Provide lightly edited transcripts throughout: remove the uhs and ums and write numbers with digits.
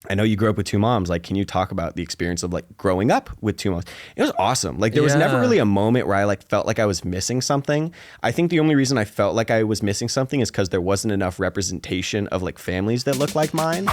I know you grew up with two moms. Like, can you talk about the experience of like growing up with two moms? It was awesome. Like, there was never really a moment where I like felt like I was missing something. I think the only reason I felt like I was missing something is because there wasn't enough representation of like families that look like mine.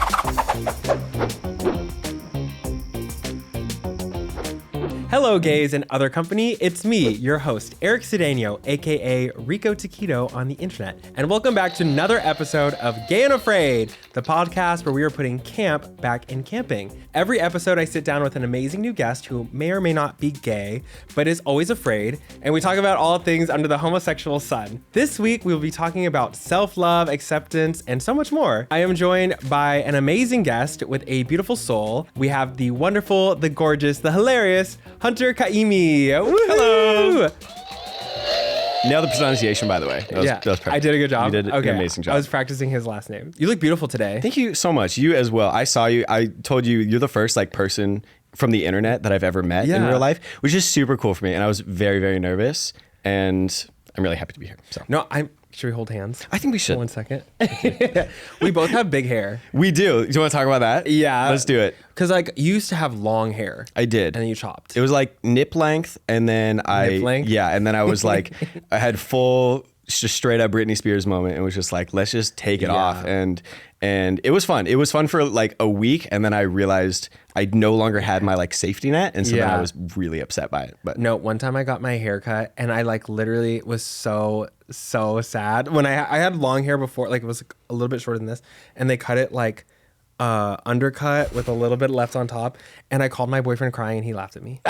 Hello, gays and other company. It's me, your host, Eric Sedeño, aka Rico Taquito on the internet. And welcome back to another episode of Gay and Afraid, the podcast where we are putting camp back in camping. Every episode, I sit down with an amazing new guest who may or may not be gay, but is always afraid, and we talk about all things under the homosexual sun. This week, we will be talking about self-love, acceptance, and so much more. I am joined by an amazing guest with a beautiful soul. We have the wonderful, the gorgeous, the hilarious Hunter Kaimi. Hello. Nailed the pronunciation, by the way. That was perfect. I did a good job. You did an amazing job. I was practicing his last name. You look beautiful today. Thank you so much. You as well. I saw you. I told you you're the first like person from the internet that I've ever met in real life, which is super cool for me. And I was very, very nervous. And I'm really happy to be here. So Should we hold hands? I think we should. 1 second. We both have big hair. We do. Do you want to talk about that? Yeah. Let's do it. Because like you used to have long hair. I did. And then you chopped. It was like nip length. And then Nip length? Yeah. And then I was like, I had full, just straight up Britney Spears moment and was just like, let's just take it off. And it was fun. It was fun for like a week. And then I realized I no longer had my like safety net. And so then I was really upset by it. But no, one time I got my hair cut and I like literally was so sad when I had long hair before, like it was a little bit shorter than this, and they cut it like undercut with a little bit left on top, and I called my boyfriend crying and he laughed at me.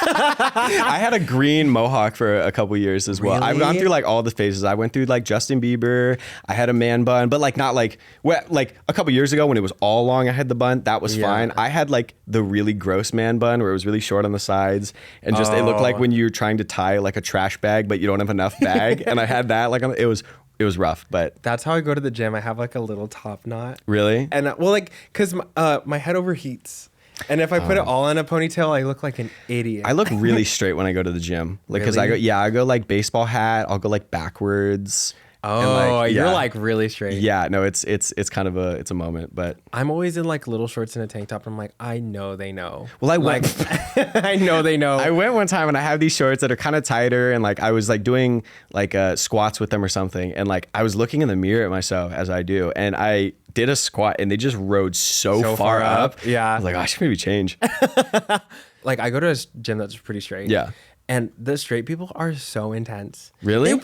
I had a green mohawk for a couple years as well. Really? I've gone through like all the phases. I went through like Justin Bieber. I had a man bun, but like not like like a couple years ago when it was all long, I had the bun. That was fine. I had like the really gross man bun where it was really short on the sides and just it looked like when you're trying to tie like a trash bag, but you don't have enough bag. And I had that like it was rough, but that's how I go to the gym. I have like a little top knot. Really? And well, like because my head overheats. And if I put it all in a ponytail, I look like an idiot. I look really straight when I go to the gym. Like, cause Really? I go like baseball hat. I'll go like backwards. Oh, you're like really straight. Yeah, no, it's kind of it's a moment, but I'm always in like little shorts and a tank top. And I'm like, I know they know. Well, I went. I know they know. I went one time and I have these shorts that are kind of tighter and like I was like doing like squats with them or something, and like I was looking in the mirror at myself as I do, and I did a squat and they just rode so far up. Yeah, I was like, I should maybe change. Like I go to a gym that's pretty straight. Yeah. And the straight people are so intense. Really?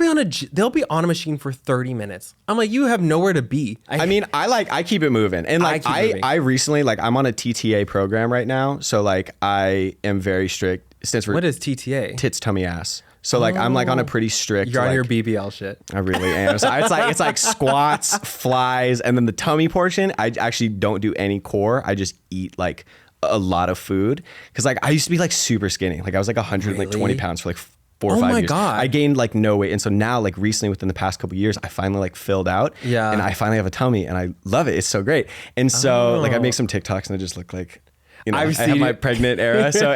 They'll be on a machine for 30 minutes. I'm like, you have nowhere to be. I mean, I keep it moving. And like I recently, like I'm on a TTA program right now. So like I am very strict. What is TTA? Tits, tummy, ass. So like I'm like on a pretty strict. You're on like, your BBL shit. I really am. So it's like squats, flies, and then the tummy portion. I actually don't do any core. I just eat like a lot of food, because like I used to be like super skinny. Like I was like 120 pounds for like 4 or 5 years. Oh my God. I gained like no weight, and so now like recently within the past couple of years I finally like filled out. Yeah. And I finally have a tummy and I love it. It's so great. And so like I make some TikToks and I just look like, you know, I have my pregnant era. So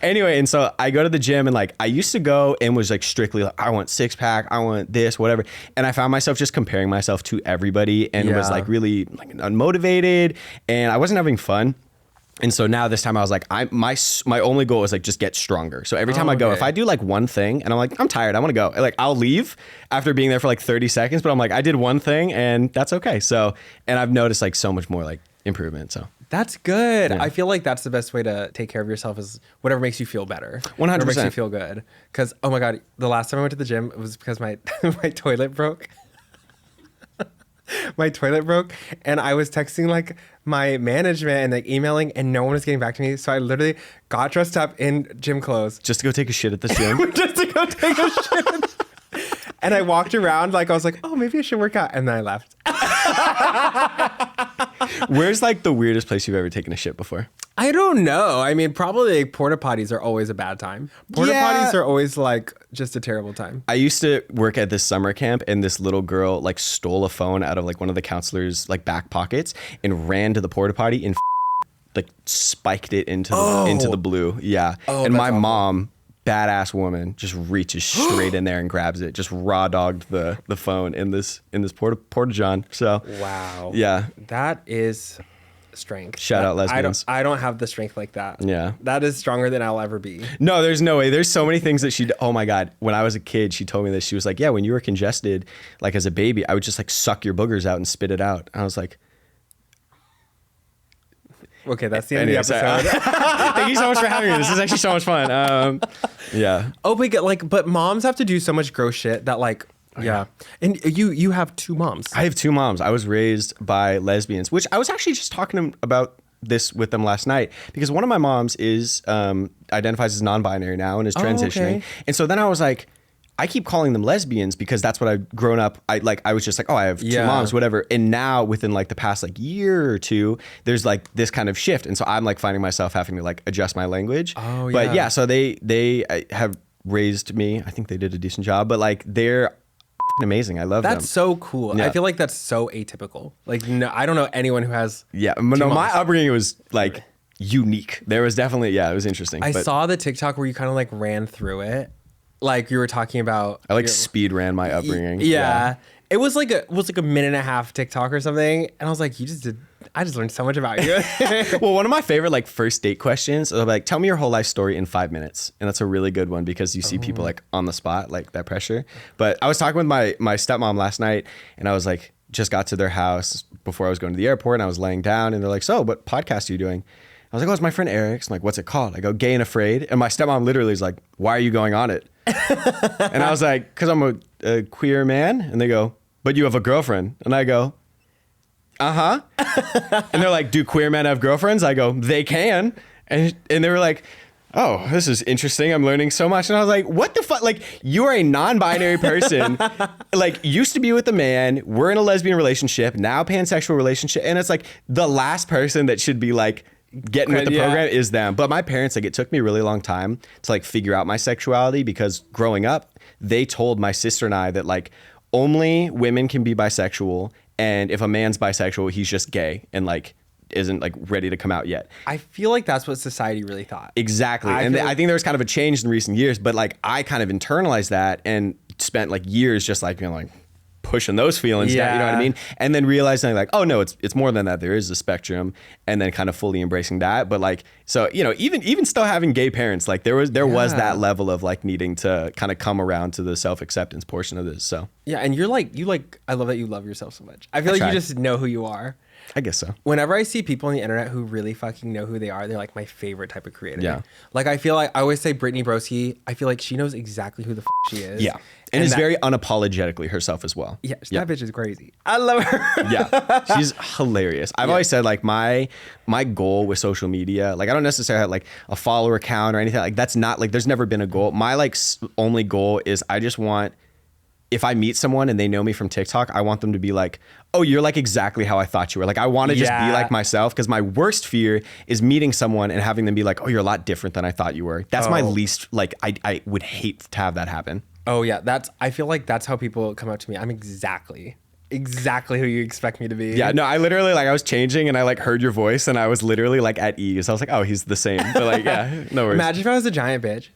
anyway, and so I go to the gym and like I used to go and was like strictly like, I want 6-pack, I want this, whatever. And I found myself just comparing myself to everybody and was like really like unmotivated and I wasn't having fun. And so now this time I was like, my only goal is like just get stronger. So every time I go, if I do like one thing and I'm like, I'm tired, I want to go. Like I'll leave after being there for like 30 seconds, but I'm like, I did one thing and that's okay. So, and I've noticed like so much more like improvement. So that's good. Yeah. I feel like that's the best way to take care of yourself is whatever makes you feel better. 100%. Whatever makes you feel good. Because, oh my God, the last time I went to the gym, it was because my toilet broke. My toilet broke and I was texting like my management and like emailing and no one was getting back to me. So I literally got dressed up in gym clothes. Just to go take a shit at the gym? Just to go take a shit. And I walked around like I was like, oh, maybe I should work out. And then I left. Where's like the weirdest place you've ever taken a shit before? I don't know. I mean, probably like, porta potties are always a bad time. Porta potties are always like just a terrible time. I used to work at this summer camp and this little girl like stole a phone out of like one of the counselors' like back pockets and ran to the porta potty and like spiked it into the blue. Yeah. Oh, and my mom, badass woman, just reaches straight in there and grabs it. Just raw dogged the phone in this porta john. So wow. Yeah. That is strength. Shout out lesbians. I don't have the strength like that. Yeah. That is stronger than I'll ever be. No, there's no way. There's so many things that oh my God. When I was a kid, she told me this. She was like, yeah, when you were congested, like as a baby, I would just like suck your boogers out and spit it out. And I was like, okay, that's the end of the episode. Thank you so much for having me. This is actually so much fun. Yeah. Oh, but moms have to do so much gross shit that like, yeah. And you have 2 moms. I have 2 moms. I was raised by lesbians, which I was actually just talking about this with them last night because one of my moms is identifies as non-binary now and is transitioning. Okay. And so then I was like, I keep calling them lesbians because that's what I've grown up. I was just like, oh, I have 2 moms, whatever. And now within like the past like year or 2, there's like this kind of shift. And so I'm like finding myself having to like adjust my language. Oh, but yeah, so they have raised me. I think they did a decent job, but like they're amazing. I love them. That's so cool. Yeah. I feel like that's so atypical. Like, no, I don't know anyone who has. Yeah, no, my upbringing was like unique. There was definitely, it was interesting. I saw the TikTok where you kind of like ran through it. Like you were talking about. I like speed ran my upbringing. Yeah. It was like a minute and a half TikTok or something. And I was like, I just learned so much about you. Well, one of my favorite like first date questions is like, tell me your whole life story in 5 minutes. And that's a really good one because you see people like on the spot, like that pressure. But I was talking with my stepmom last night and I was like, just got to their house before I was going to the airport and I was laying down and they're like, so what podcast are you doing? I was like, oh, it's my friend Eric's. I'm like, what's it called? I go, Gay and Afraid. And my stepmom literally is like, why are you going on it? And I was like, because I'm a queer man. And they go, but you have a girlfriend. And I go, uh-huh. And they're like, do queer men have girlfriends? I go, they can. And they were like, oh, this is interesting. I'm learning so much. And I was like, what the fuck? Like, you are a non-binary person, like used to be with a man. We're in a lesbian relationship, now pansexual relationship. And it's like the last person that should be like, getting with the program is them. But my parents, like it took me a really long time to like figure out my sexuality because growing up, they told my sister and I that like only women can be bisexual. And if a man's bisexual, he's just gay and like isn't like ready to come out yet. I feel like that's what society really thought. Exactly. I think there was kind of a change in recent years, but like I kind of internalized that and spent like years just like, like pushing those feelings down, you know what I mean? And then realizing like, oh no, it's more than that. There is a spectrum, and then kind of fully embracing that. But like, so, even still having gay parents, like there was that level of like needing to kind of come around to the self-acceptance portion of this. So yeah. And you I love that you love yourself so much. I feel like you just know who you are. I guess so. Whenever I see people on the internet who really fucking know who they are, they're like my favorite type of creator. Yeah. Like I feel like I always say Brittany Broski. I feel like she knows exactly who the she is. Yeah. And is very unapologetically herself as well. Yeah. That bitch is crazy. I love her. Yeah. She's hilarious. I've always said like my goal with social media, like I don't necessarily have like a follower count or anything. Like that's not like, there's never been a goal. My like only goal is I just want, if I meet someone and they know me from TikTok, I want them to be like, oh, you're like exactly how I thought you were. Like I want to just be like myself, because my worst fear is meeting someone and having them be like, oh, you're a lot different than I thought you were. That's my least, like I would hate to have that happen. Oh yeah, I feel like that's how people come up to me. I'm exactly who you expect me to be. Yeah, no, I literally like I was changing and I like heard your voice and I was literally like at ease. I was like, oh, he's the same. But like, yeah, no worries. Imagine if I was a giant bitch.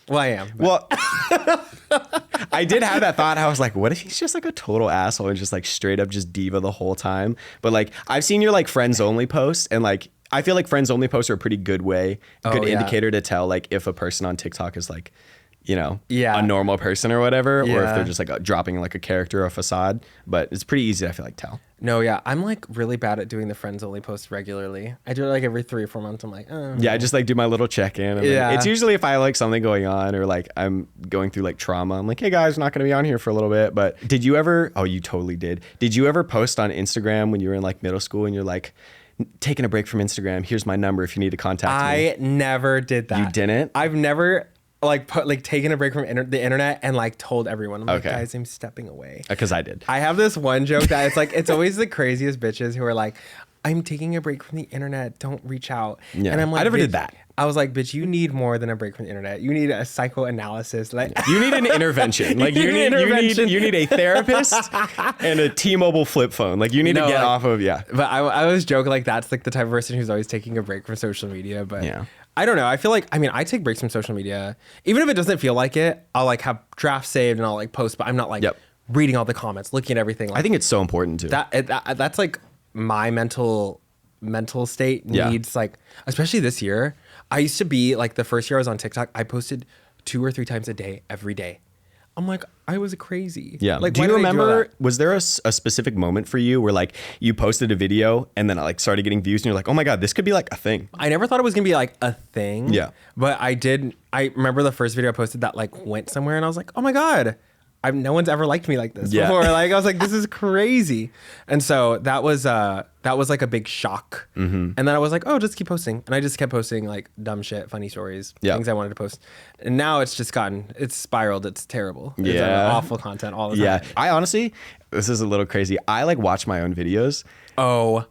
Well, I am. But. Well, I did have that thought. I was like, what if he's just like a total asshole and just like straight up just diva the whole time? But like, I've seen your like friends only posts, and like, I feel like friends only posts are a pretty good indicator to tell like if a person on TikTok is like, a normal person or whatever, or if they're just like dropping like a character or a facade. But it's pretty easy, I feel like, tell. No, yeah. I'm like really bad at doing the friends only posts regularly. I do it like every 3 or 4 months. I'm like, oh. Yeah, I just like do my little check-in. It's usually if I like something going on or like I'm going through like trauma. I'm like, hey guys, we're not going to be on here for a little bit. But did you ever, oh, you totally did. Did you ever post on Instagram when you were in like middle school and you're like, taking a break from Instagram, here's my number if you need to contact me? I never did that. You didn't? I've never taken a break from the internet and like told everyone. I'm like, guys, I'm stepping away. Because I did. I have this one joke that it's like, it's always the craziest bitches who are like, I'm taking a break from the internet, don't reach out. Yeah. And I'm like, I never did that. I was like, bitch, you need more than a break from the internet. You need a psychoanalysis. Like, you need an intervention. Like you need a therapist and a T-Mobile flip phone. Like you need to get off of But I was joking like that's like the type of person who's always taking a break from social media. But I don't know. I feel like, I take breaks from social media. Even if it doesn't feel like it, I'll like have drafts saved and I'll like post, but I'm not like reading all the comments, looking at everything. Like, I think it's so important too. That's like my mental mental state needs like, especially this year. I used to be like the first year I was on TikTok, I posted 2 or 3 times a day, every day. I'm like, I was crazy. Yeah. Like, do you remember, was there a specific moment for you where like you posted a video and then it like started getting views and you're like, oh my God, this could be like a thing? I never thought it was going to be like a thing. Yeah. But I remember the first video I posted that like went somewhere and I was like, oh my God, no one's ever liked me like this before. Like I was like, this is crazy. And so that was like a big shock. And then I was like, oh, just keep posting. And I just kept posting like dumb shit, funny stories, things I wanted to post. And now it's spiraled. It's terrible. It's awful content all the time. Yeah. I honestly, this is a little crazy. I like watch my own videos. Oh,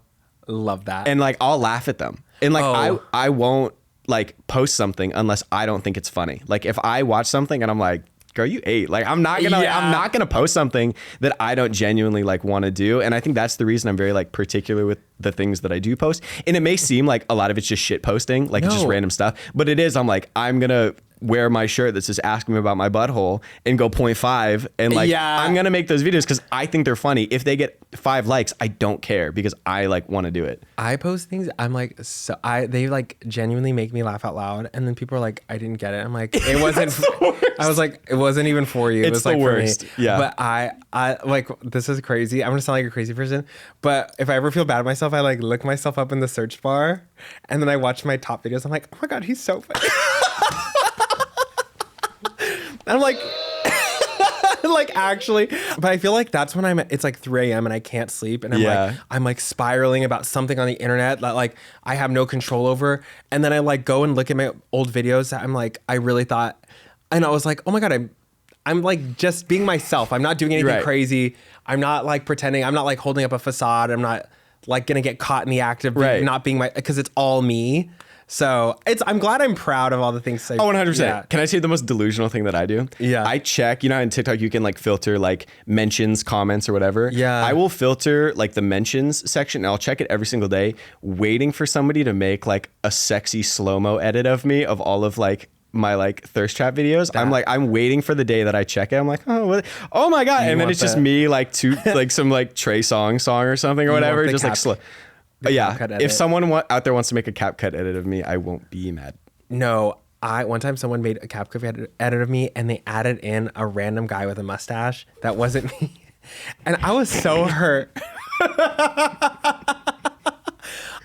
love that. And like, I'll laugh at them. And like, I won't like post something unless I don't think it's funny. Like if I watch something and I'm like, girl, you ate. Like I'm not gonna post something that I don't genuinely like want to do. And I think that's the reason I'm very like particular with the things that I do post. And it may seem like a lot of it's just shit posting, like it's just random stuff. But it is, I'm like, I'm gonna wear my shirt that says ask me about my butthole and go 0.5 and like I'm gonna make those videos because I think they're funny. If they get 5 likes, I don't care because I like want to do it. I post things, I'm like, they like genuinely make me laugh out loud, and then people are like, I didn't get it. I'm like, it wasn't. I was like, it wasn't even for you. It was like the worst. For me. Yeah. But I like, this is crazy. I'm gonna sound like a crazy person, but if I ever feel bad about myself, I like look myself up in the search bar, and then I watch my top videos. I'm like, oh my God, he's so funny. And I'm like, like actually, but I feel like that's when it's like 3 a.m. and I can't sleep. And I'm like spiraling about something on the internet that like I have no control over. And then I like go and look at my old videos that I'm like, I really thought, and I was like, oh my God, I'm like just being myself. I'm not doing anything crazy. I'm not like pretending. I'm not like holding up a facade. I'm not like going to get caught in the act of not being because it's all me. So I'm glad I'm proud of all the things. 100%. Yeah. Can I say the most delusional thing that I do? Yeah. I check, on TikTok, you can like filter like mentions, comments or whatever. Yeah. I will filter like the mentions section and I'll check it every single day, waiting for somebody to make like a sexy slow-mo edit of me of all of like my like thirst trap videos. I'm waiting for the day that I check it. I'm like, oh my God. And then it's just me like like some like Trey song or something or whatever. Just like slow. If someone out there wants to make a CapCut edit of me, I won't be mad. No, one time someone made a CapCut edit of me and they added in a random guy with a mustache that wasn't me. And I was so hurt.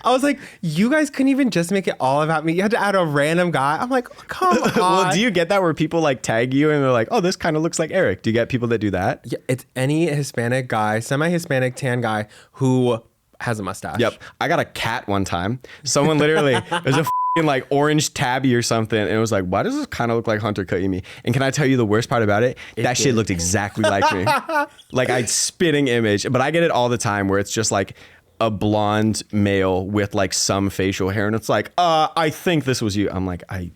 I was like, you guys couldn't even just make it all about me. You had to add a random guy. I'm like, oh, come on. Well, do you get that where people like tag you and they're like, oh, this kind of looks like Eric? Do you get people that do that? Yeah, it's any Hispanic guy, semi-Hispanic tan guy who has a mustache. Yep. I got a cat one time. Someone literally, it was a like orange tabby or something, and it was like, why does this kind of look like Hunter Kayemi? And can I tell you the worst part about it? Shit looked exactly like me. Like a spitting image. But I get it all the time where it's just like a blonde male with like some facial hair, and it's like, I think this was you. I'm like, I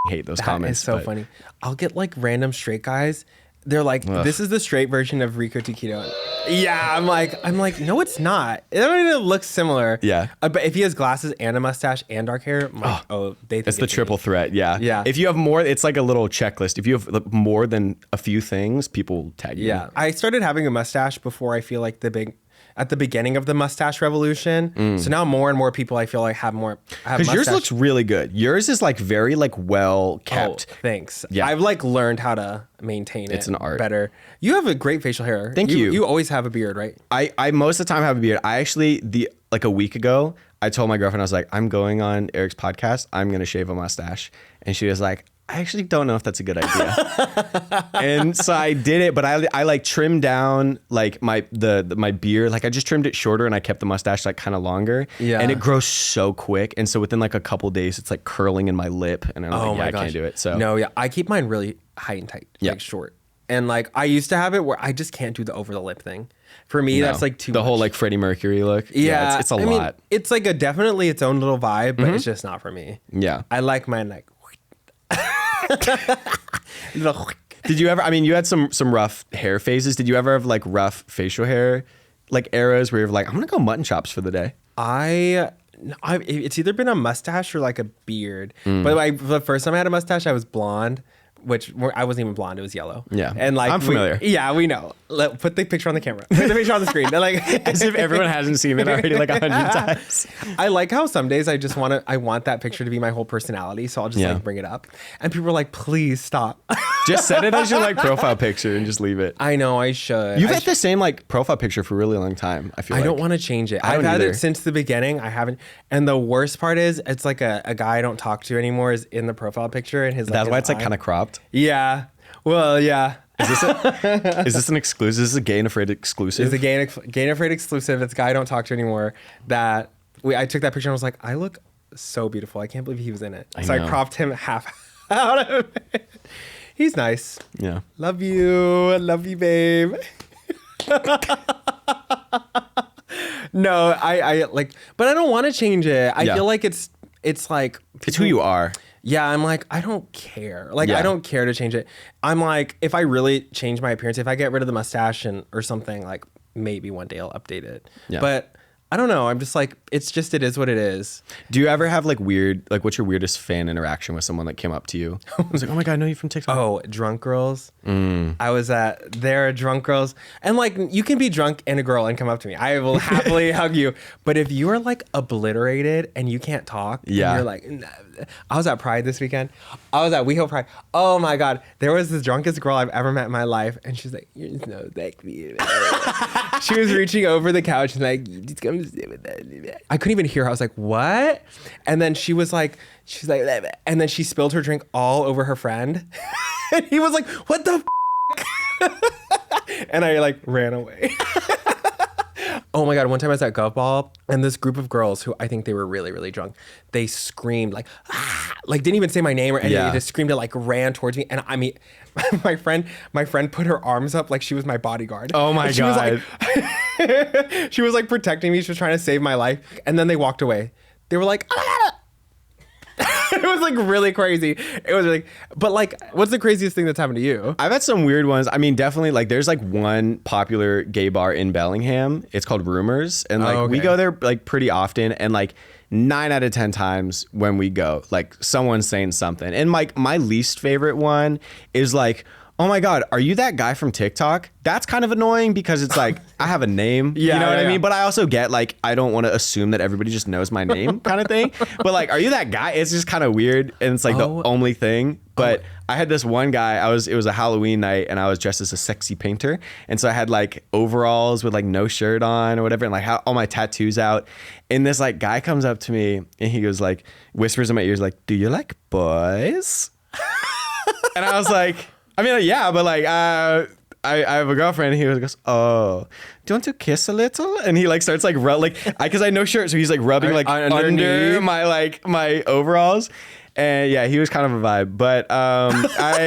hate those comments. It's so funny. I'll get like random straight guys. They're like, this is the straight version of Rico Taquito. Yeah, I'm like, no, it's not. It don't even look similar. Yeah. But if he has glasses and a mustache and dark hair, I'm like, they think it's the triple threat. Yeah. Yeah. If you have more, it's like a little checklist. If you have more than a few things, people will tag you. Yeah. I started having a mustache before I feel like at the beginning of the mustache revolution. So now more and more people I feel like have because yours looks really good. Yours is like very like well kept. Oh, thanks. Yeah. I've like learned how to maintain it. It's an art. Better. You have a great facial hair. Thank you. You always have a beard, right? I most of the time have a beard. I actually like a week ago, I told my girlfriend, I was like, I'm going on Eric's podcast. I'm going to shave a mustache. And she was like, I actually don't know if that's a good idea. And so I did it, but I like trimmed down like my beard. Like I just trimmed it shorter and I kept the mustache like kind of longer. Yeah. And it grows so quick. And so within like a couple days, it's like curling in my lip. And I'm like, I can't do it. So no, yeah. I keep mine really high and tight, like short. And like I used to have it where I just can't do the over the lip thing. For me, that's like too much. The whole like Freddie Mercury look. Yeah. It's a lot. Mean, it's like definitely its own little vibe, but it's just not for me. Yeah. I like mine like Did you ever, you had some rough hair phases. Did you ever have like rough facial hair like eras where you're like, I'm gonna go mutton chops for the day? It's either been a mustache or like a beard. But the first time I had a mustache, I was blonde. I wasn't even blonde. It was yellow. Yeah. And like, I'm familiar. we know. Put the picture on the camera. Put the picture on the screen. They're like, as if everyone hasn't seen it already like 100 times. I like how some days I want that picture to be my whole personality. So I'll just like bring it up. And people are like, please stop. Just set it as your like profile picture and just leave it. I know I should. You've had the same like profile picture for a really long time. I feel like. I don't want to change it. I've had it since the beginning. I haven't. And the worst part is it's like a guy I don't talk to anymore is in the profile picture and his. That's like, why it's like kind of cropped. Yeah. Well, yeah. Is this an exclusive? Is this a Gay and Afraid exclusive? It's a Gay and Afraid exclusive. It's a guy I don't talk to anymore. I took that picture and I was like, I look so beautiful. I can't believe he was in it. I cropped him half out of it. He's nice. Yeah. Love you. Love you, babe. No, I like, but I don't want to change it. I feel like it's like it's who you are. Yeah, I'm like, I don't care. Like, I don't care to change it. I'm like, if I really change my appearance, if I get rid of the mustache or something, like maybe one day I'll update it. Yeah. But I don't know. I'm just like, it is what it is. Do you ever have like what's your weirdest fan interaction with someone that came up to you? I was like, oh my God, I know you from TikTok. Oh, drunk girls. I was there are drunk girls. And like, you can be drunk and a girl and come up to me. I will happily hug you. But if you are like obliterated and you can't talk, and you're like, nah. I was at Pride this weekend. I was at WeHo Pride. Oh my God. There was the drunkest girl I've ever met in my life. And she's like, you're so sexy. She was reaching over the couch and like, just come sit with that. I couldn't even hear her. I was like, what? And then she's like, and then she spilled her drink all over her friend. And he was like, what the f-? And I like ran away. Oh my God, one time I was at Gov Ball and this group of girls who I think they were really, really drunk, they screamed like, ah, like didn't even say my name or anything. They just screamed and like ran towards me. And I mean, my friend put her arms up like she was my bodyguard. Oh my God. She was like protecting me. She was trying to save my life. And then they walked away. They were like, ah! It was like really crazy. It was like, but like, what's the craziest thing that's happened to you? I've had some weird ones. I mean, definitely like there's like one popular gay bar in Bellingham. It's called Rumors. And like we go there like pretty often. And like 9 out of 10 times when we go, like someone's saying something. And like my least favorite one is like, oh my God, are you that guy from TikTok? That's kind of annoying because it's like, I have a name, you know what I mean? But I also get like, I don't want to assume that everybody just knows my name kind of thing. But like, are you that guy? It's just kind of weird. And it's like the only thing. But I had this one guy, it was a Halloween night and I was dressed as a sexy painter. And so I had like overalls with like no shirt on or whatever. And like all my tattoos out. And this like guy comes up to me and he goes like, whispers in my ears like, do you like boys? And I was like, I mean, yeah, but like, I have a girlfriend. And he goes, oh, do you want to kiss a little? And he like starts like, because I had no shirt. So he's like rubbing like under my overalls. And yeah, he was kind of a vibe, but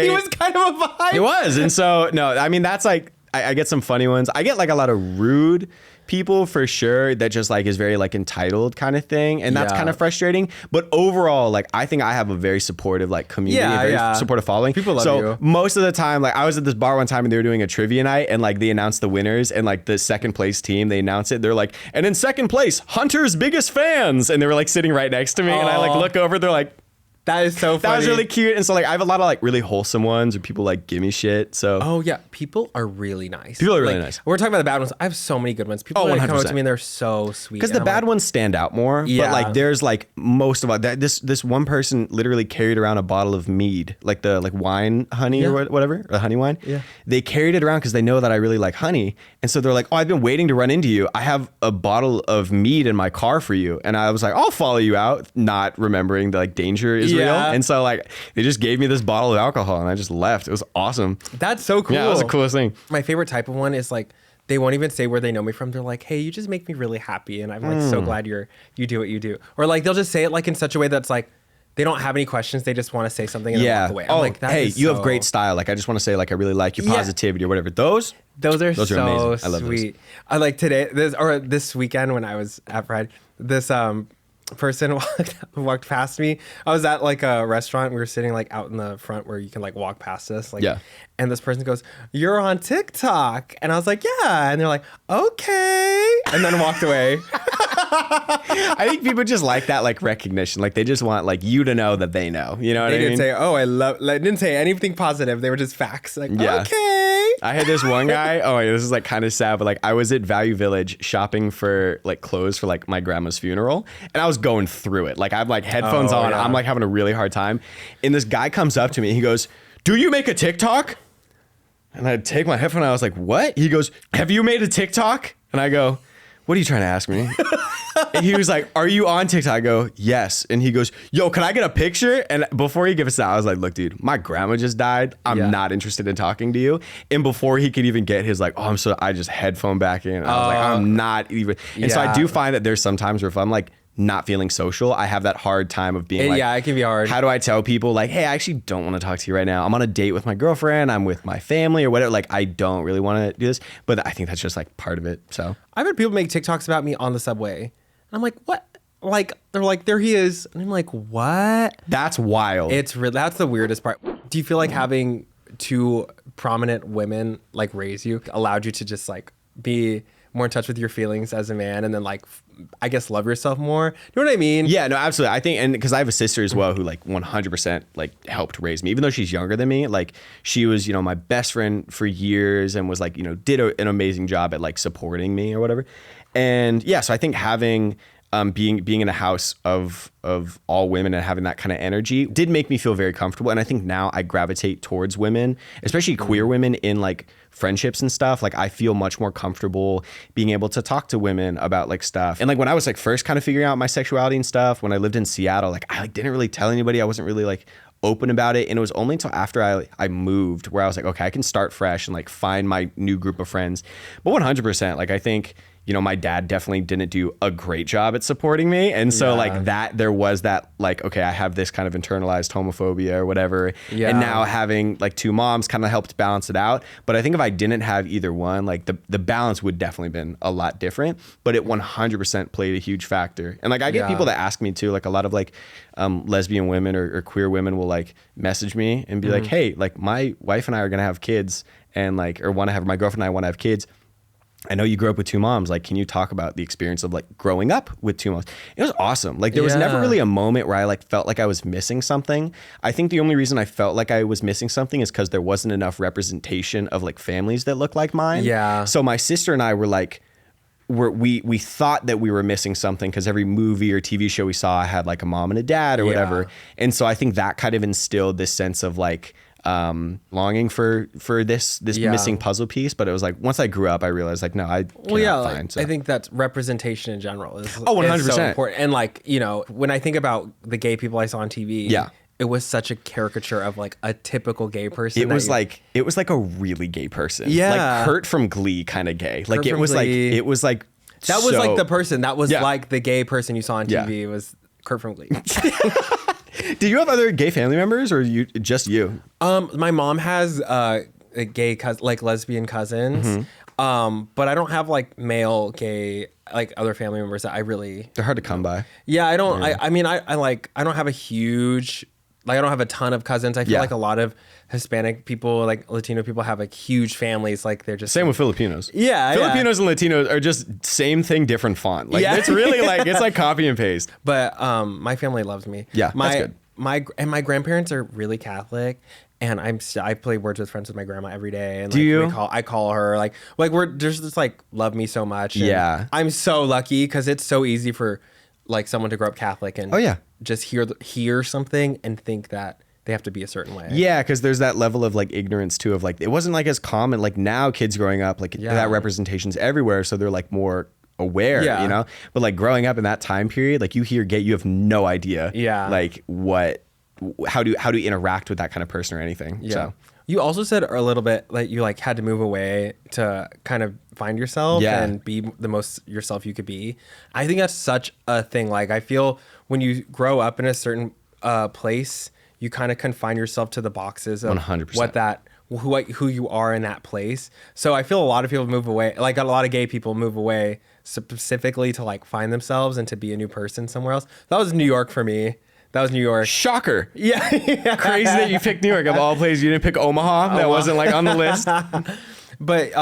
he was kind of a vibe. It was. And so, no, I mean, that's like, I get some funny ones. I get like a lot of rude people for sure that just like is very like entitled kind of thing. And that's kind of frustrating. But overall, like I think I have a very supportive like community, a very supportive following. People love you. So most of the time, like I was at this bar one time and they were doing a trivia night and like they announced the winners and like the second place team, they announced it. They're like, and in second place, Hunter's biggest fans. And they were like sitting right next to me. And I like look over, they're like, that is so funny. That was really cute. And so like I have a lot of like really wholesome ones where people like give me shit. So oh yeah, people are really nice. People are really nice. We're talking about the bad ones. I have so many good ones. People come up to me and they're so sweet. Because the bad ones stand out more. Yeah. But like there's like most of that. This one person literally carried around a bottle of mead, like the like wine honey or whatever, or honey wine. Yeah. They carried it around because they know that I really like honey. And so they're like, oh, I've been waiting to run into you. I have a bottle of mead in my car for you. And I was like, I'll follow you out, not remembering that like danger is real. And so like they just gave me this bottle of alcohol and I just left. It was awesome. That's so cool. Yeah, that was the coolest thing. My favorite type of one is like they won't even say where they know me from. They're like, hey, you just make me really happy. And I'm like so glad you do what you do. Or like they'll just say it like in such a way that's like they don't have any questions. They just want to say something and then walk away. I'm like, hey, you have great style. Like I just want to say like I really like your positivity or whatever. Those are so amazing. I love sweet. Those. I like this weekend when I was at Pride, this person walked past me. I was at like a restaurant. We were sitting like out in the front where you can like walk past us. Like, and this person goes, "You're on TikTok," and I was like, "Yeah," and they're like, "Okay," and then walked away. I think people just like that, like, recognition. Like, they just want, like, you to know that they know. You know what I mean? They didn't say, oh, I love, like, didn't say anything positive. They were just facts. Like, okay. I had this one guy. Oh, this is like kind of sad, but like I was at Value Village shopping for like clothes for like my grandma's funeral, and I was going through it. Like I'm like headphones on. Yeah. I'm like having a really hard time. And this guy comes up to me. He goes, "Do you make a TikTok?" And I take my headphone. I was like, "What?" He goes, "Have you made a TikTok?" And I go, "What are you trying to ask me?" And he was like, "Are you on TikTok?" I go, "Yes." And he goes, "Yo, can I get a picture?" And before he gave us that, I was like, "Look, dude, my grandma just died. I'm not interested in talking to you." And before he could even get his like, "Oh, I just headphone back in." And I was like, "I'm not even." And so I do find that there's sometimes where if I'm like not feeling social, I have that hard time of being like, yeah, it can be hard. How do I tell people like, "Hey, I actually don't want to talk to you right now. I'm on a date with my girlfriend. I'm with my family or whatever. Like, I don't really want to do this." But I think that's just like part of it. So I've had people make TikToks about me on the subway. I'm like, what? Like, they're like, there he is. And I'm like, what? That's wild. That's the weirdest part. Do you feel like having two prominent women like raise you allowed you to just like be more in touch with your feelings as a man and then like, I guess, love yourself more? You know what I mean? Yeah, no, absolutely. I think, and because I have a sister as well who like 100% like helped raise me, even though she's younger than me. Like she was, my best friend for years and was like, did an amazing job at like supporting me or whatever. And yeah, so I think having being in a house of all women and having that kind of energy did make me feel very comfortable. And I think now I gravitate towards women, especially queer women in like friendships and stuff. Like I feel much more comfortable being able to talk to women about like stuff. And like when I was like first kind of figuring out my sexuality and stuff, when I lived in Seattle, like I like didn't really tell anybody. I wasn't really like open about it. And it was only until after I moved where I was like, okay, I can start fresh and like find my new group of friends. But 100%, like I think, my dad definitely didn't do a great job at supporting me. And so like that, there was that like, okay, I have this kind of internalized homophobia or whatever. Yeah. And now having like two moms kind of helped balance it out. But I think if I didn't have either one, like the balance would definitely been a lot different, but it 100% played a huge factor. And like, I get people that ask me too, like a lot of like lesbian women or queer women will like message me and be like, hey, like my wife and I are going to have kids and like, or my girlfriend and I want to have kids. I know you grew up with two moms. Like, can you talk about the experience of like growing up with two moms? It was awesome. Like there was never really a moment where I like felt like I was missing something. I think the only reason I felt like I was missing something is because there wasn't enough representation of like families that look like mine. Yeah. So my sister and I were like, we thought that we were missing something because every movie or TV show we saw had like a mom and a dad or whatever. And so I think that kind of instilled this sense of like, longing for this missing puzzle piece. But it was like once I grew up I realized like no, I cannot find. So. I think that representation in general is 100% is so important. And like when I think about the gay people I saw on TV, it was such a caricature of like a typical gay person. It was like a really gay person. Like Kurt from Glee kind of gay. Like it was like that was like the person that was like the gay person you saw on TV. It was Kurt from Glee. Do you have other gay family members or just you? My mom has a gay like lesbian cousins. But I don't have like male gay like other family members that I really. They're hard to come by. Yeah, I don't. I mean, I don't have a huge. Like I don't have a ton of cousins. I feel like a lot of Hispanic people, like Latino people, have like huge families. Like they're just same with Filipinos. Yeah, Filipinos and Latinos are just same thing, different font. Like it's really like it's like copy and paste. But my family loves me. Yeah, that's good. My grandparents are really Catholic, and I play Words with Friends with my grandma every day. And do you? I call her like we're just like love me so much. And I'm so lucky because it's so easy for like someone to grow up Catholic and just hear something and think that they have to be a certain way. Yeah, because there's that level of like ignorance too of like it wasn't like as common. Like now kids growing up like that representation's everywhere, so they're like more aware, but like growing up in that time period, like you hear gay, you have no idea like how to interact with that kind of person or anything. So you also said a little bit like you like had to move away to kind of find yourself and be the most yourself you could be. I think that's such a thing. Like I feel when you grow up in a certain place, you kind of confine yourself to the boxes of 100%. Who you are in that place. So I feel a lot of people move away, like a lot of gay people move away specifically to like find themselves and to be a new person somewhere else. That was New York for me. That was New York. Shocker. Yeah. Crazy that you picked New York. Of all places, you didn't pick Omaha. That wasn't like on the list. But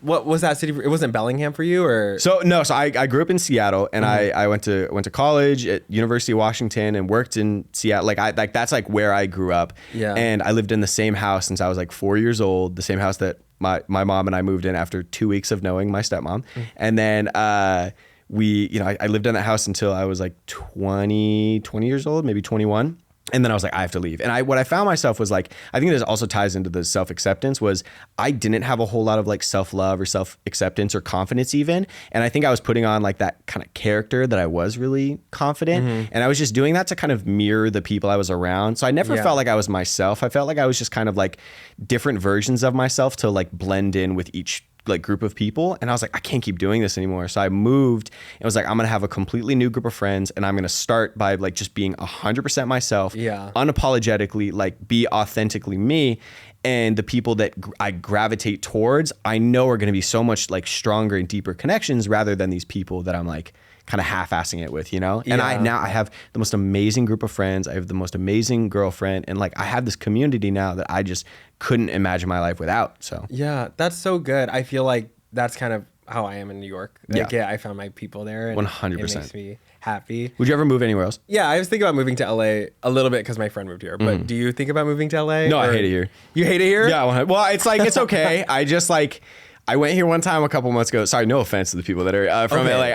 what was that city? It wasn't Bellingham for you, or? So I grew up in Seattle, and I went to college at University of Washington and worked in Seattle. That's like where I grew up. Yeah. And I lived in the same house since I was like 4 years old, the same house that my mom and I moved in after 2 weeks of knowing my stepmom. And then I lived in that house until I was like 20 years old, maybe 21. And then I was like, I have to leave. And what I found myself was like, I think this also ties into the self-acceptance, was I didn't have a whole lot of like self-love or self-acceptance or confidence even. And I think I was putting on like that kind of character that I was really confident. And I was just doing that to kind of mirror the people I was around. So I never felt like I was myself. I felt like I was just kind of like different versions of myself to like blend in with each like group of people. And I was like, I can't keep doing this anymore. So I moved and was like, I'm going to have a completely new group of friends, and I'm going to start by like just being 100% myself, unapologetically, like be authentically me. And the people that I gravitate towards, I know are going to be so much like stronger and deeper connections rather than these people that I'm like kind of half-assing it with, you know? And I have the most amazing group of friends. I have the most amazing girlfriend. And like, I have this community now that I just couldn't imagine my life without. So yeah, that's so good. I feel like that's kind of how I am in New York. Like, I found my people there. And 100%. It makes me happy. Would you ever move anywhere else? Yeah, I was thinking about moving to LA a little bit because my friend moved here. But do you think about moving to LA? No, I hate it here. You hate it here? Yeah, well, it's like, it's okay. I just like, I went here one time a couple months ago. Sorry, no offense to the people that are from LA.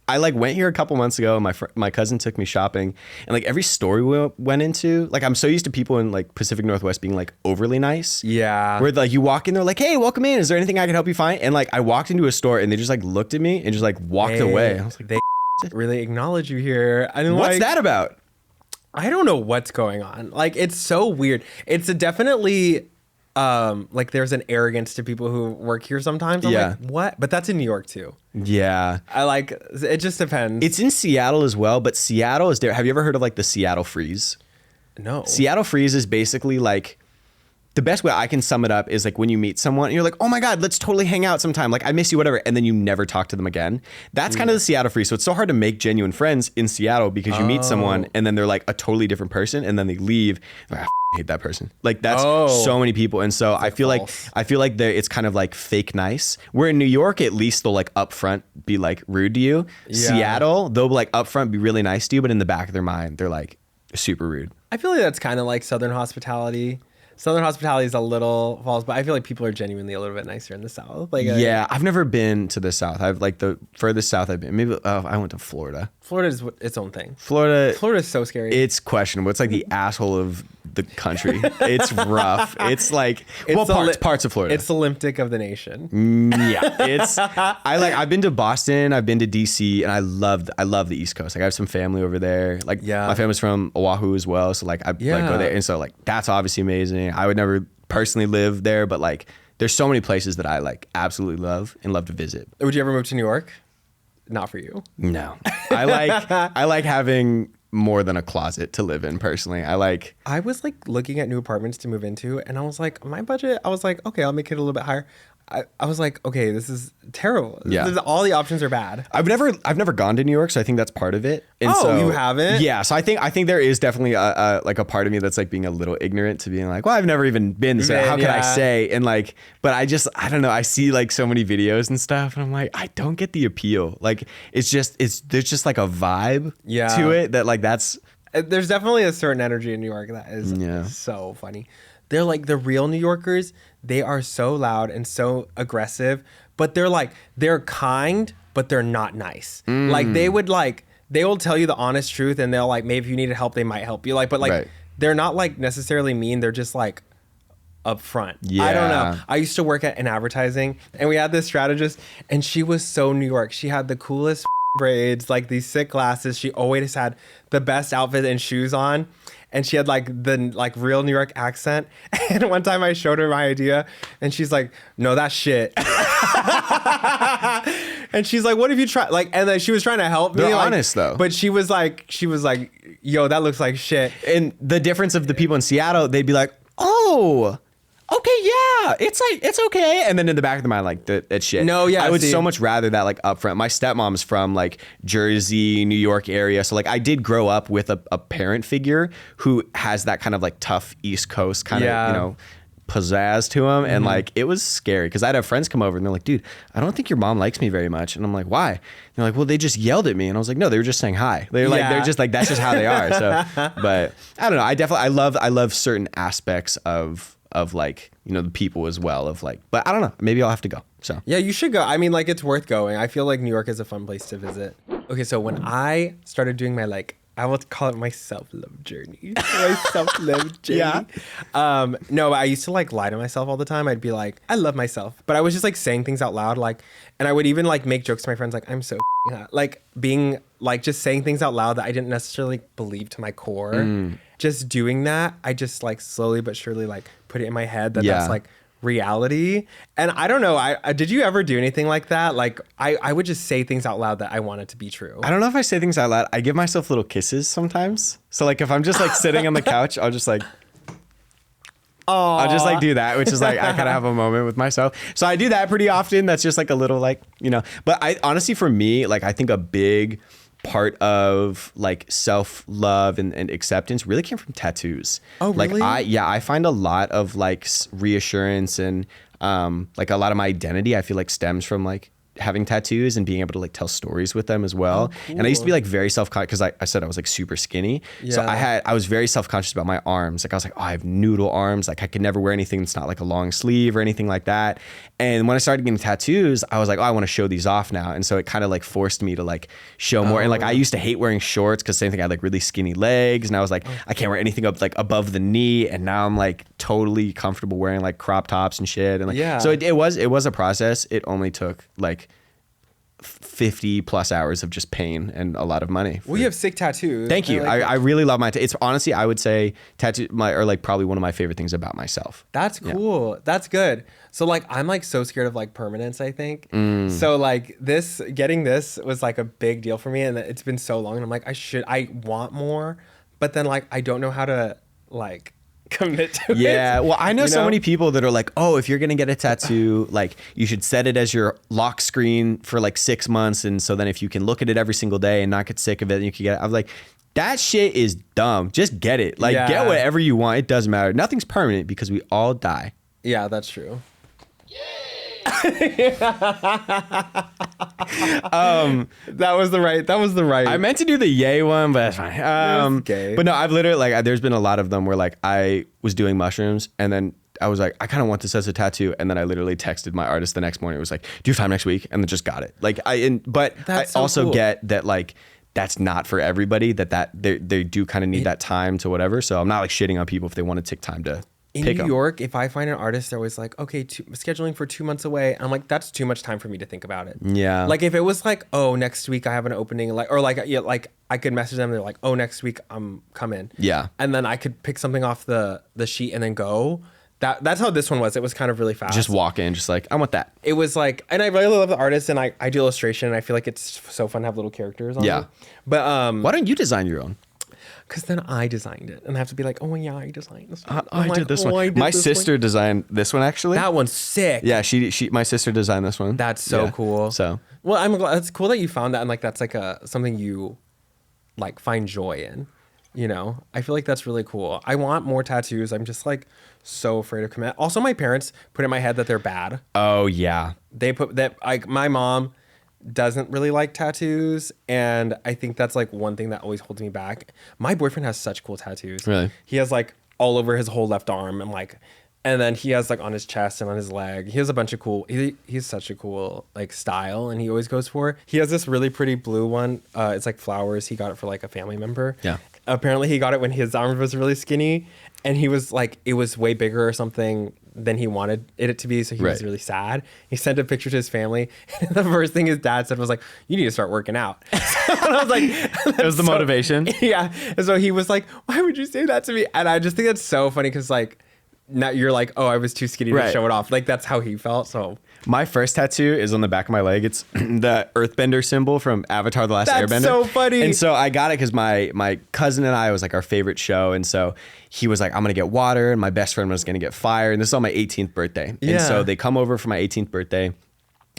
I like went here a couple months ago. And my cousin took me shopping, and like every store we went into, like I'm so used to people in like Pacific Northwest being like overly nice. Yeah. Where like you walk in, they're like, "Hey, welcome in. Is there anything I can help you find?" And like I walked into a store, and they just like looked at me and just like walked away. I was like, they really acknowledge you here. What's that about? I don't know what's going on. Like, it's so weird. It's definitely like there's an arrogance to people who work here sometimes. I'm like, what? But that's in New York too. Yeah. I like, it just depends. It's in Seattle as well, but Seattle is there. Have you ever heard of like the Seattle Freeze? No. Seattle Freeze is basically like, the best way I can sum it up is like when you meet someone and you're like, oh my God, let's totally hang out sometime. Like, I miss you, whatever. And then you never talk to them again. That's kind of the Seattle Freeze. So it's so hard to make genuine friends in Seattle because you meet someone and then they're like a totally different person, and then they leave. Like, I hate that person. Like, that's so many people. And so I feel like it's kind of like fake nice. Where in New York, at least they'll like upfront be like rude to you. Yeah. Seattle, they'll like upfront be really nice to you, but in the back of their mind, they're like super rude. I feel like that's kind of like Southern hospitality. Southern hospitality is a little false, but I feel like people are genuinely a little bit nicer in the South. Like, I've never been to the South. I've like the furthest south I've been. Maybe I went to Florida. Florida is its own thing. Florida is so scary. It's questionable. It's like the asshole of the country. It's rough. It's like parts of Florida. It's the Olympic of the nation. Yeah. I've been to Boston. I've been to DC, and I love the East Coast. Like, I have some family over there. Like, my family's from Oahu as well. So like I like go there, and so like that's obviously amazing. I would never personally live there, but like there's so many places that I like absolutely love and love to visit. Would you ever move to New York? Not for you. No. I like having more than a closet to live in personally. I was like looking at new apartments to move into, and I was like, my budget, I was like, okay, I'll make it a little bit higher. I was like, okay, this is terrible. Yeah. All the options are bad. I've never gone to New York, so I think that's part of it. And you haven't? Yeah. So I think there is definitely a part of me that's like being a little ignorant to being like, well, I've never even been, so how can I say? And like, but I don't know. I see like so many videos and stuff, and I'm like, I don't get the appeal. Like, there's just like a vibe to it that like there's definitely a certain energy in New York that is so funny. They're like the real New Yorkers. They are so loud and so aggressive, but they're kind, but they're not nice. Like they will tell you the honest truth, and they'll like, maybe if you needed help, they might help you. Like, but like they're not like necessarily mean. They're just like upfront. Yeah. I don't know. I used to work in advertising, and we had this strategist, and she was so New York. She had the coolest braids, like these sick glasses. She always had the best outfit and shoes on. And she had like the real New York accent. And one time I showed her my idea, and she's like, "No, that's shit." And she's like, "What if you try?" Like, and then she was trying to help me. They're honest though. But she was like, "Yo, that looks like shit." And the difference of the people in Seattle, they'd be like, "Oh, okay, yeah, it's okay." And then in the back of the mind, like, that's shit. No, yeah. I would so much rather that like upfront. My stepmom's from like Jersey, New York area. So like I did grow up with a parent figure who has that kind of like tough East Coast kind of, pizzazz to them. And like, it was scary because I'd have friends come over and they're like, dude, I don't think your mom likes me very much. And I'm like, why? And they're like, well, they just yelled at me. And I was like, no, they were just saying hi. They're like, they're just like, that's just how they are. So, but I don't know. I love certain aspects of like, you know, the people as well of like, but I don't know, maybe I'll have to go. So yeah, you should go. I mean, like, it's worth going. I feel like New York is a fun place to visit. Okay, so when I started doing my, like, I would call it my self-love journey. My self-love journey. No, I used to like lie to myself all the time. I'd be like, I love myself. But I was just like saying things out loud. Like, and I would even like make jokes to my friends. Like, I'm so hot. Like being like, just saying things out loud that I didn't necessarily believe to my core. Just doing that, I just like slowly but surely like put it in my head that that's like reality. And I don't know, I did you ever do anything like that? Like I would just say things out loud that I wanted to be true. I don't know if I say things out loud. I give myself little kisses sometimes. So like if I'm just like sitting on the couch, I'll just like I'll just like do that, which is like I kind of have a moment with myself. So I do that pretty often. That's just like a little like, you know, but I honestly, for me, like I think a big part of like self-love and acceptance really came from tattoos. Oh, really? Like I find a lot of like reassurance and like a lot of my identity I feel like stems from like having tattoos and being able to like tell stories with them as well. Oh, cool. And I used to be like very self-conscious because I said I was like super skinny. Yeah. So I was very self-conscious about my arms. Like I was like, oh, I have noodle arms. Like I could never wear anything that's not like a long sleeve or anything like that. And when I started getting tattoos, I was like, oh, I want to show these off now. And so it kind of like forced me to like show more. And like I used to hate wearing shorts because same thing, I had like really skinny legs. And I was like, I can't wear anything up like above the knee. And now I'm like totally comfortable wearing like crop tops and shit. And like, so it was a process. It only took like 50 plus hours of just pain and a lot of money. Well, you have sick tattoos. Thank you. I really love my it's honestly, I would say tattoo are like probably one of my favorite things about myself. That's cool. Yeah. That's good. So like I'm like so scared of like permanence, I think. So like getting this was like a big deal for me, and it's been so long, and I'm like I want more, but then like I don't know how to like commit to it. Yeah, well, I know so many people that are like, oh, if you're gonna get a tattoo, like you should set it as your lock screen for like 6 months, and so then if you can look at it every single day and not get sick of it, you can get it. I was like, that shit is dumb. Just get it. Like get whatever you want. It doesn't matter. Nothing's permanent because we all die. Yeah, that's true. That was the right. I meant to do the yay one, but that's fine. But no, I've literally like there's been a lot of them where like I was doing mushrooms and then I was like, I kind of want this as a tattoo, and then I literally texted my artist the next morning. It was like, do you have time next week? And then just got it. Like but that's I also cool. Get that like that's not for everybody. That they do kind of need that time to whatever. So I'm not like shitting on people if they want to take time to. In New York, if I find an artist, they're always like, okay, scheduling for 2 months away. I'm like, that's too much time for me to think about it. Yeah. Like if it was like, oh, next week I have an opening, like, or like, yeah, like I could message them. They're like, oh, next week I'm coming. Yeah. And then I could pick something off the sheet and then go. That's how this one was. It was kind of really fast. Just walk in, just like, I want that. It was like, and I really love the artist, and I do illustration, and I feel like it's so fun to have little characters on it. But why don't you design your own? Because then I designed it, and I have to be like, oh yeah, I designed this one. I did this one. My sister designed this one actually. That one's sick. Yeah, my sister designed this one. That's so cool. So well, I'm glad. It's cool that you found that, and like that's like something you like find joy in. You know, I feel like that's really cool. I want more tattoos. I'm just like so afraid of commit. Also, my parents put in my head that they're bad. Oh yeah. They put that like my mom doesn't really like tattoos, and I think that's like one thing that always holds me back. My boyfriend has such cool tattoos. Really? He has like all over his whole left arm, and then he has like on his chest and on his leg. He has a bunch of cool. He's such a cool like style, and he always goes for. He has this really pretty blue one. It's like flowers. He got it for like a family member. Yeah. Apparently, he got it when his arm was really skinny, and he was like, it was way bigger or something than he wanted it to be, so he was really sad. He sent a picture to his family, and the first thing his dad said was like, you need to start working out. And I was like, it was the motivation. Yeah. And so he was like, why would you say that to me? And I just think that's so funny because like now you're like, oh, I was too skinny to show it off. Like that's how he felt. So my first tattoo is on the back of my leg. It's the Earthbender symbol from Avatar: The Last Airbender. That's so funny. And so I got it because my cousin and I, was like our favorite show. And so he was like, I'm going to get water. And my best friend was going to get fire. And this is on my 18th birthday. Yeah. And so they come over for my 18th birthday.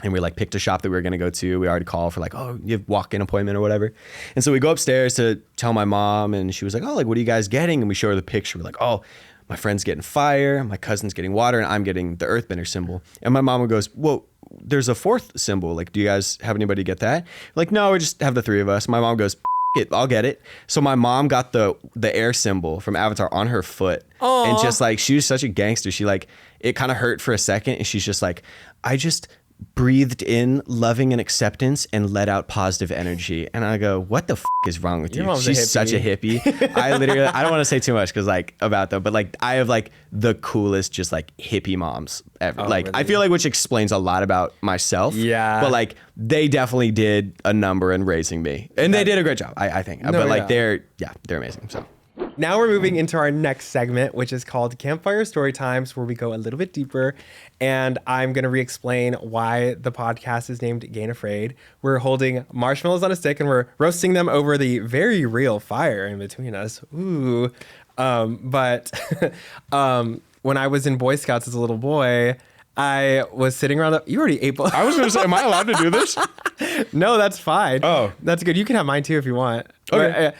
And we like picked a shop that we were going to go to. We already called for like, oh, you have walk-in appointment or whatever. And so we go upstairs to tell my mom. And she was like, oh, like, what are you guys getting? And we show her the picture. We're like, oh, my friend's getting fire, my cousin's getting water, and I'm getting the earthbender symbol. And my mom goes, well, there's a fourth symbol. Like, do you guys have anybody get that? Like, no, we just have the three of us. My mom goes, it, I'll get it. So my mom got the air symbol from Avatar on her foot. Aww. And just like, she was such a gangster. She like, it kind of hurt for a second. And she's just like, I just breathed in loving and acceptance and let out positive energy. And I go, what the is wrong with you? She's such a hippie. I don't want to say too much because like about them, but like I have like the coolest just like hippie moms ever. Like really? I feel like which explains a lot about myself. Yeah. But like they definitely did a number in raising me, and they did a great job. I think. No, but like they're amazing. So. Now we're moving into our next segment, which is called Campfire Story Times, where we go a little bit deeper. And I'm going to re-explain why the podcast is named Gay and Afraid. We're holding marshmallows on a stick and we're roasting them over the very real fire in between us. Ooh. But when I was in Boy Scouts as a little boy, I was sitting around you already ate. I was going to say, am I allowed to do this? No, that's fine. Oh. That's good. You can have mine too if you want. Okay.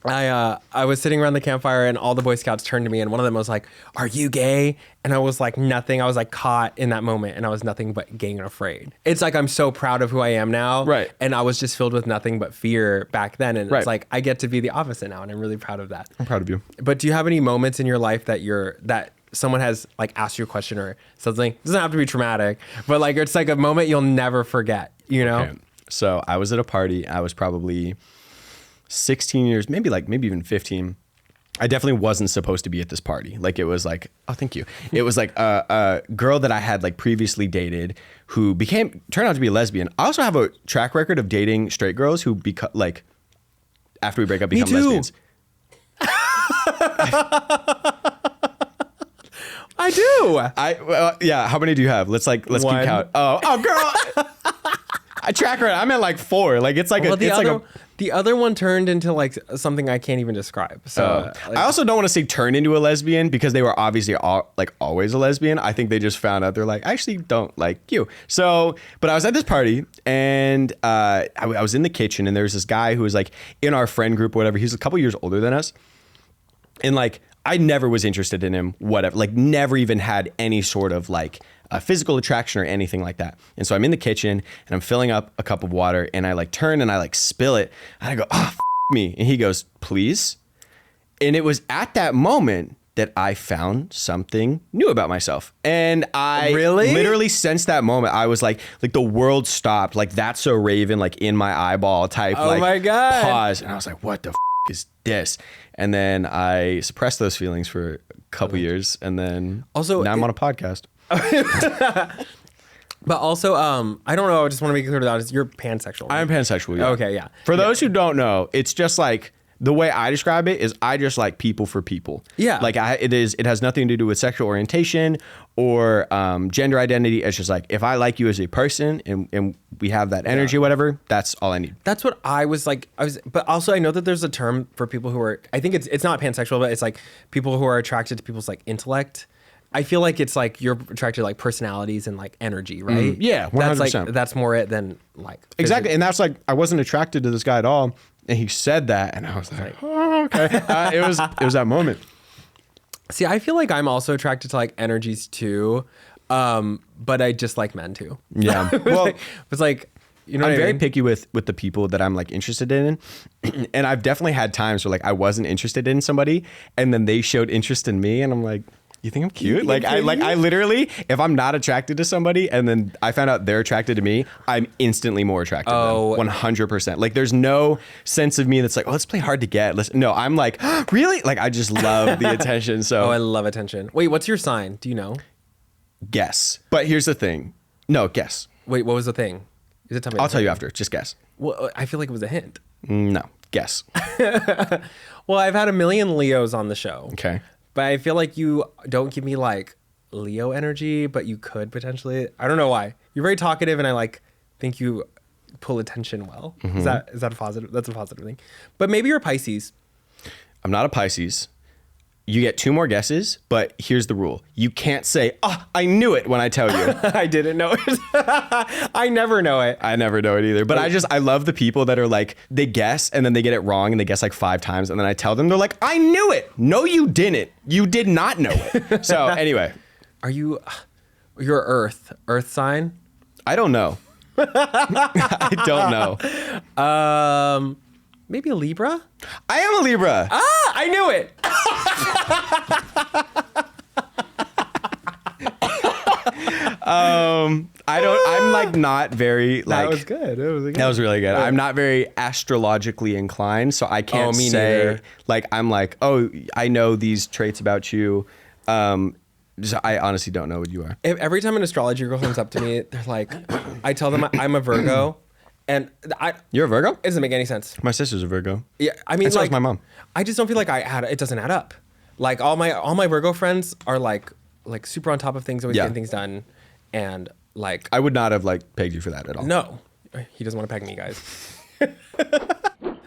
I was sitting around the campfire and all the Boy Scouts turned to me and one of them was like, are you gay? And I was like, nothing. I was like caught in that moment and I was nothing but gay and afraid. It's like, I'm so proud of who I am now. Right. And I was just filled with nothing but fear back then. And it's like, I get to be the opposite now and I'm really proud of that. I'm proud of you. But do you have any moments in your life that someone has like asked you a question or something? It doesn't have to be traumatic, but like, it's like a moment you'll never forget, you know? Okay. So I was at a party. I was probably 16 years, maybe even 15. I definitely wasn't supposed to be at this party. Like it was like, oh, thank you. It was like a girl that I had like previously dated who turned out to be a lesbian. I also have a track record of dating straight girls who like after we break up become lesbians. I do. Yeah. How many do you have? Let's keep count. Oh, girl. I track her. I'm at like 4. Like it's like the other one turned into like something I can't even describe. So I also don't want to say turn into a lesbian because they were obviously always a lesbian. I think they just found out they're like, I actually don't like you. So, but I was at this party and I was in the kitchen and there was this guy who was like in our friend group or whatever. He's a couple years older than us. And like, I never was interested in him, whatever, like never even had any sort of like a physical attraction or anything like that. And so I'm in the kitchen and I'm filling up a cup of water and I like turn and I like spill it and I go, me. And he goes, please. And it was at that moment that I found something new about myself. And I literally since that moment, I was like the world stopped, like that's so Raven, like in my eyeball type, my God. Pause. And I was like, what the is this? And then I suppressed those feelings for a couple years. And then now I'm on a podcast. But also, I don't know. I just want to make it clear to the audience, you're pansexual. Right? I'm pansexual. Yeah. Okay. Yeah. For those who don't know, it's just like the way I describe it is I just like people for people. Yeah. Like it has nothing to do with sexual orientation or gender identity. It's just like, if I like you as a person and we have that energy, whatever, that's all I need. That's what I was like. But also I know that there's a term for people who are, I think it's not pansexual, but it's like people who are attracted to people's like intellect. I feel like it's like you're attracted to like personalities and like energy, right? Yeah, 100%. That's more it than like exactly. And that's like, I wasn't attracted to this guy at all. And he said that, and I was like, oh, okay. It was that moment. See, I feel like I'm also attracted to like energies too, but I just like men too. Yeah. Well, it's like, you know, I'm very picky with the people that I'm like interested in, and I've definitely had times where like I wasn't interested in somebody, and then they showed interest in me, and I'm like, you think I'm cute? I literally, if I'm not attracted to somebody and then I found out they're attracted to me, I'm instantly more attracted to them. 100%. Like there's no sense of me that's like, oh, let's play hard to get. No, I'm like, really? Like I just love the attention. So I love attention. Wait, what's your sign? Do you know? Guess. But here's the thing. No, guess. Wait, what was the thing? Is it? I'll tell you after. Just guess. Well, I feel like it was a hint. No, guess. Well, I've had a million Leos on the show. Okay. But I feel like you don't give me like Leo energy, but you could potentially. I don't know why. You're very talkative, and I like think you pull attention well. Mm-hmm. Is that a positive? That's a positive thing. But maybe you're a Pisces. I'm not a Pisces. you get 2 more guesses, but here's the rule. You can't say, "Oh, I knew it," when I tell you. I didn't know it. I never know it. I never know it either. But I love the people that are like, they guess and then they get it wrong and they guess like 5 times. And then I tell them, they're like, "I knew it." No, you didn't. You did not know it. So anyway. You're Earth sign? I don't know. I don't know. Maybe a Libra? I am a Libra. Ah, I knew it. I'm like not very like. That was good. That was really good. I'm not very astrologically inclined, so I can't say neither. Like I'm like, oh, I know these traits about you. So I honestly don't know what you are. Every time an astrology girl comes up to me, they're like, I tell them I'm a Virgo, and You're a Virgo? It doesn't make any sense. My sister's a Virgo. Yeah, I mean, and so is my mom. I just don't feel like it doesn't add up. Like all my Virgo friends are like super on top of things, always getting things done, and like I would not have like pegged you for that at all. No, he doesn't want to peg me, guys.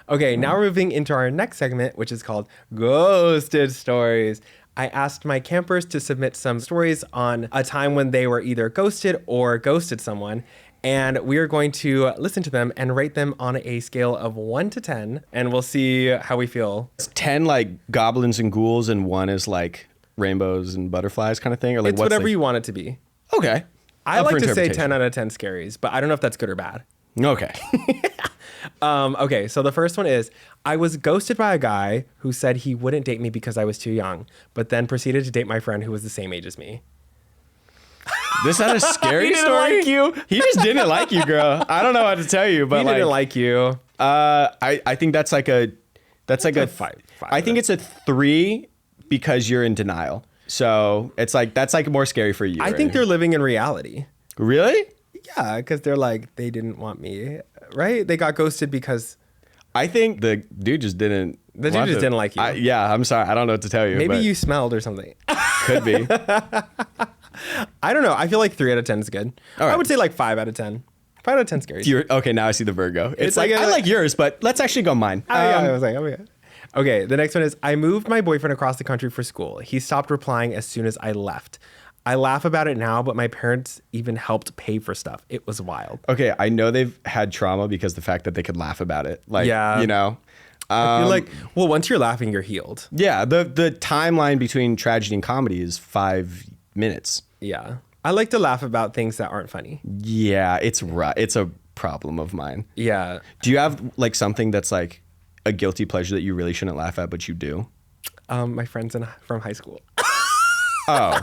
Okay, now we're moving into our next segment, which is called Ghosted Stories. I asked my campers to submit some stories on a time when they were either ghosted or ghosted someone. And we are going to listen to them and rate them on a scale of 1 to 10. And we'll see how we feel. It's 10 like goblins and ghouls, and 1 is like rainbows and butterflies kind of thing? Or like it's whatever you want it to be. Okay. I like to say 10 out of 10 scaries, but I don't know if that's good or bad. Okay. Okay, so the first one is, I was ghosted by a guy who said he wouldn't date me because I was too young, but then proceeded to date my friend who was the same age as me. This not a scary He story? didn't like you. He just didn't like you, girl. I don't know what to tell you, but He didn't like you. I think that's like a five I think it's a 3 because you're in denial. So it's like that's like more scary for you. I think they're living in reality. Really? Yeah, because they're like, they didn't want me, right? They got ghosted because... I think the dude just didn't... The dude just didn't like you. Yeah, I'm sorry. I don't know what to tell you. Maybe you smelled or something. Could be. I don't know. I feel like 3 out of 10 is good. All right. I would say like 5 out of 10. 5 out of 10 scary. Okay, now I see the Virgo. It's like, like I like yours, but let's actually go mine. I was like, oh my God. Okay, the next one is, I moved my boyfriend across the country for school. He stopped replying as soon as I left. I laugh about it now, but my parents even helped pay for stuff. It was wild. Okay, I know they've had trauma because the fact that they could laugh about it. Like, Yeah. you know. I feel like, well, once you're laughing, you're healed. Yeah, the timeline between tragedy and comedy is 5 minutes. Yeah. I like to laugh about things that aren't funny. Yeah, it's a problem of mine. Yeah. Do you have like something that's like a guilty pleasure that you really shouldn't laugh at, but you do? My friends from high school. Oh.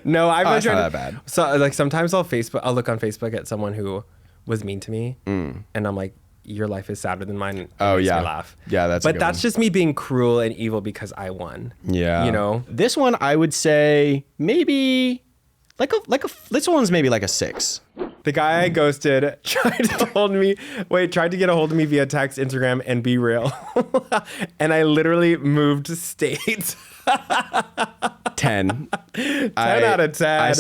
No, I've been That's not trying that bad. So like sometimes I'll look on Facebook at someone who was mean to me, and I'm like, your life is sadder than mine. Oh, makes yeah. me laugh. Yeah, that's a But good that's one. just me being cruel and evil because I won. Yeah. You know? This one I would say maybe this one's maybe like a 6. The guy I ghosted tried to get a hold of me via text, Instagram, and Be Real. And I literally moved states. 10. 10 out of 10. I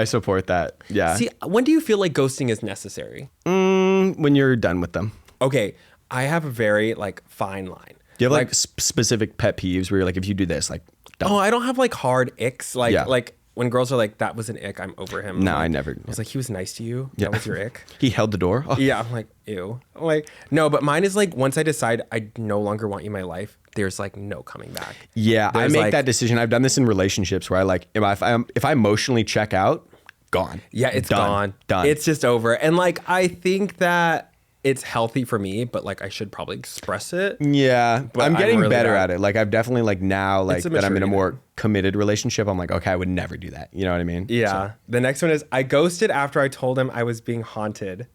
support that. Yeah. See, when do you feel like ghosting is necessary? When you're done with them. Okay, I have a very like fine line. Do you have like specific pet peeves where you're like, if you do this, like, done. Oh, I don't have like hard icks. Like Yeah. like when girls are like, that was an ick, I'm over him. No, I'm like, I never. I was like, he was nice to you. Yeah. That was your ick. He held the door. Oh. Yeah, I'm like, ew. I'm like, no, but mine is like, once I decide I no longer want you in my life, there's like no coming back. Yeah, I There's, make like- that decision. I've done this in relationships where I like, if I emotionally check out, gone. Yeah, it's Done. gone. It's just over. And like, I think that it's healthy for me, but like, I should probably express it. Yeah, But I'm getting really better bad. at it. Like I've definitely like now like a that I'm in a maturity more committed relationship. I'm like, okay, I would never do that. You know what I mean? Yeah. So- The next one is, I ghosted after I told him I was being haunted.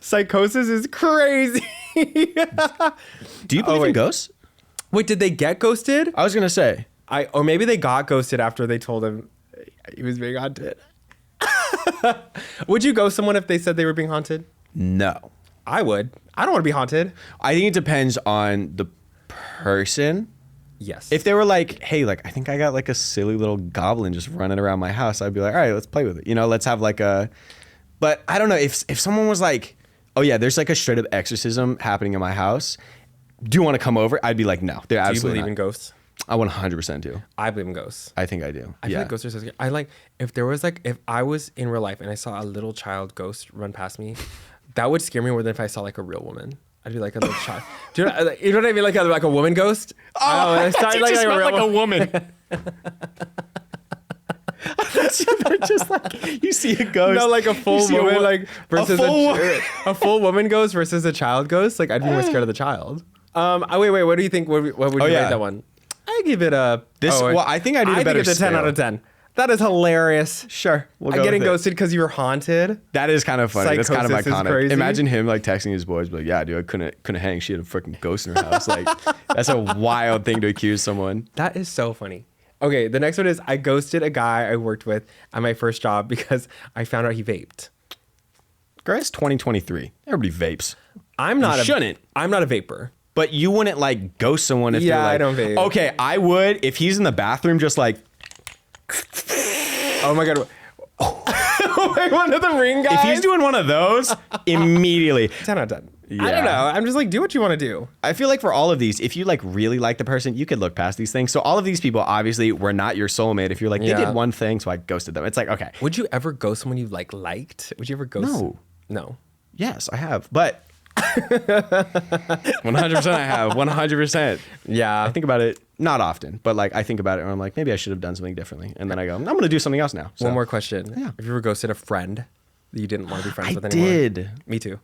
Psychosis is crazy. Do you believe in wait. ghosts? Wait, did they get ghosted? I was gonna say. Or maybe they got ghosted after they told him he was being haunted. Would you ghost someone if they said they were being haunted? No. I would. I don't want to be haunted. I think it depends on the person. Yes. If they were like, hey, like I think I got like a silly little goblin just running around my house, I'd be like, all right, let's play with it. You know, let's have like a. But I don't know if someone was like, oh yeah, there's like a straight up exorcism happening in my house. Do you want to come over? I'd be like, no. They're Do you absolutely believe not. in ghosts? I 100% do. I believe in ghosts. I think I do. I feel like ghosts are so scary. I like, if there was like, if I was in real life and I saw a little child ghost run past me, that would scare me more than if I saw like a real woman. I'd be like a little child. Do you know what I mean? Like a woman ghost? Oh, I thought you just meant like a woman. They're just like, you see a ghost. No, like a full woman, like versus a full woman ghost versus a child ghost. Like I'd be more scared of the child. Wait. What do you think? What would you rate that one? I give it a. Well, I think I need a better. I think it's a 10 out of 10. That is hilarious. Sure, we'll go getting ghosted because you were haunted. That is kind of funny. That's kind of iconic. Crazy. Imagine him like texting his boys, like, "Yeah, dude, I couldn't hang. She had a freaking ghost in her house." Like, that's a wild thing to accuse someone. That is so funny. Okay, the next one is I ghosted a guy I worked with at my first job because I found out he vaped. Girl, it's 2023. Everybody vapes. I'm not a vapor. But you wouldn't like ghost someone if they're like, I don't vape. Okay, I would if he's in the bathroom just like. Oh my god. Like one of the ring guys. If he's doing one of those, immediately. 10 out of 10. Yeah. I don't know. I'm just like, do what you want to do. I feel like for all of these, if you like really like the person, you could look past these things. So all of these people obviously were not your soulmate. If you're like, they did one thing, so I ghosted them. It's like, okay. Would you ever ghost someone you liked? Would you ever ghost? No. Yes, I have. But 100% I have. 100%. Yeah. I think about it not often, but like I think about it and I'm like, maybe I should have done something differently. And then I go, I'm going to do something else now. So. One more question. Yeah. Have you ever ghosted a friend that you didn't want to be friends with anymore? I did. Me too.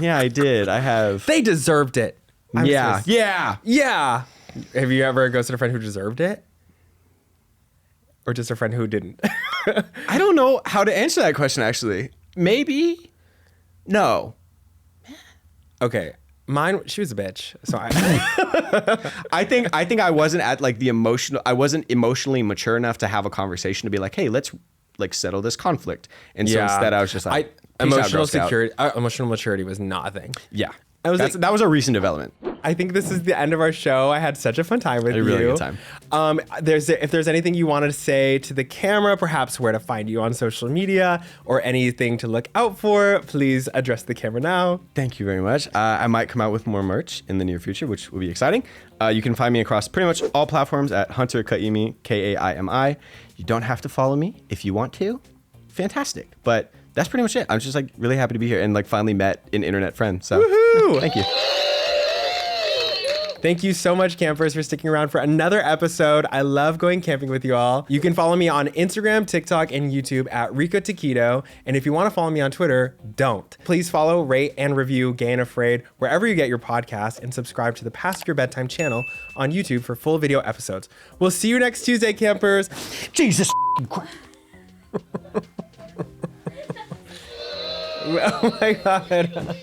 Yeah, I did. I have. They deserved it. Yeah. Have you ever ghosted a friend who deserved it? Or just a friend who didn't? I don't know how to answer that question, actually. Maybe. No. Okay. Mine, she was a bitch. So I think I wasn't at like I wasn't emotionally mature enough to have a conversation to be like, hey, let's like settle this conflict. And so instead I was just like, emotional maturity was not a thing. Yeah. That was a recent development. I think this is the end of our show. I had such a fun time with you. A really good time. If there's anything you wanted to say to the camera, perhaps where to find you on social media or anything to look out for, please address the camera now. Thank you very much. I might come out with more merch in the near future, which will be exciting. You can find me across pretty much all platforms at Hunter Kaimi, Kaimi. You don't have to follow me if you want to. Fantastic. But that's pretty much it. I'm just like really happy to be here and like finally met an internet friend. So woohoo! Thank you. Thank you so much, campers, for sticking around for another episode. I love going camping with you all. You can follow me on Instagram, TikTok, and YouTube at Rico Taquito. And if you want to follow me on Twitter, don't. Please follow, rate, and review Gay and Afraid wherever you get your podcast and subscribe to the Past Your Bedtime channel on YouTube for full video episodes. We'll see you next Tuesday, campers. Jesus Christ. Oh my God.